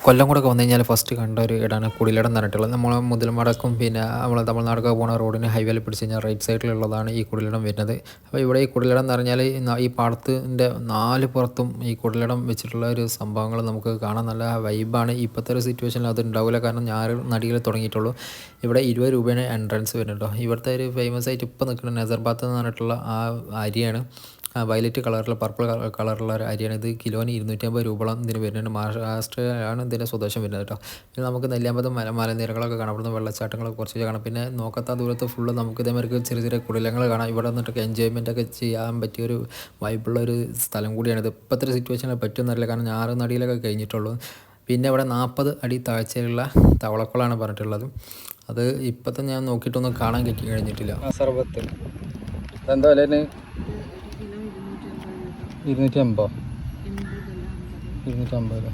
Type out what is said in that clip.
കൊല്ലംകോടൊക്കെ വന്നു കഴിഞ്ഞാൽ ഫസ്റ്റ് കണ്ട ഒരു ഇടമാണ് കുടിലടം എന്ന് പറഞ്ഞിട്ടുള്ളത്. നമ്മൾ മുതലമടക്കും പിന്നെ നമ്മൾ തമിഴ്നാടൊക്കെ പോകുന്ന റോഡിന് ഹൈവേയിൽ പിടിച്ച് കഴിഞ്ഞാൽ റൈറ്റ് സൈഡിലുള്ളതാണ് ഈ കുടിലടം വരുന്നത്. അപ്പോൾ ഇവിടെ ഈ കുടിലടം എന്ന് പറഞ്ഞാൽ ഈ പാടത്തിൻ്റെ 4 പുറത്തും ഈ കുടിലടം വെച്ചിട്ടുള്ള ഒരു സംഭവങ്ങൾ നമുക്ക് കാണാൻ നല്ല വൈബാണ്. ഇപ്പോഴത്തെ ഒരു സിറ്റുവേഷനിൽ അത് ഉണ്ടാവില്ല, കാരണം ഞാറ് നടികൾ തുടങ്ങിയിട്ടുള്ളൂ. ഇവിടെ 20 രൂപയാണ് എൻട്രൻസ് വരുന്നുണ്ടോ. ഇവിടുത്തെ ഒരു ഫേമസ് ആയിട്ട് ഇപ്പോൾ നിൽക്കുന്ന നസർബാത്ത് എന്ന് പറഞ്ഞിട്ടുള്ള ആ അരിയാണ്, വയലറ്റ് കളറിൽ പർപ്പിൾ കളറുള്ള ഒരു അരിയാണ്. ഇത് കിലോന് 250 രൂപയോളം ഇതിന് വരുന്നുണ്ട്. മഹാരാഷ്ട്രയാണ് ഇതിൻ്റെ സ്വദേശം വരുന്നത് കേട്ടോ. പിന്നെ നമുക്ക് നെല്ലിയാമ്പതം മലനിരകളൊക്കെ കാണാം, ഇവിടുന്ന് വെള്ളച്ചാട്ടങ്ങളൊക്കെ കുറച്ച് കാണാം. പിന്നെ നോക്കാത്ത ദൂരത്ത് ഫുള്ള് നമുക്ക് ഇതേമാതിരി ചെറിയ ചെറിയ കുടിലങ്ങൾ കാണാം. ഇവിടെ വന്നിട്ടൊക്കെ എൻജോയ്മെൻ്റ് ഒക്കെ ചെയ്യാൻ പറ്റിയൊരു വൈബുള്ളൊരു സ്ഥലം കൂടിയാണിത്. ഇപ്പോഴത്തെ ഒരു സിറ്റുവേഷനിൽ പറ്റുമെന്നറിയില്ല, കാരണം ഞാറ് നടിയിലൊക്കെ കഴിഞ്ഞിട്ടുള്ളൂ. പിന്നെ ഇവിടെ 40 അടി താഴ്ചയുള്ള തവളക്കുളമാണ് പറഞ്ഞിട്ടുള്ളത്. അത് ഇപ്പോഴത്തെ ഞാൻ നോക്കിയിട്ടൊന്നും കാണാൻ കഴിഞ്ഞിട്ടില്ല. സർബത്ത് എന്താ വില? 250 250.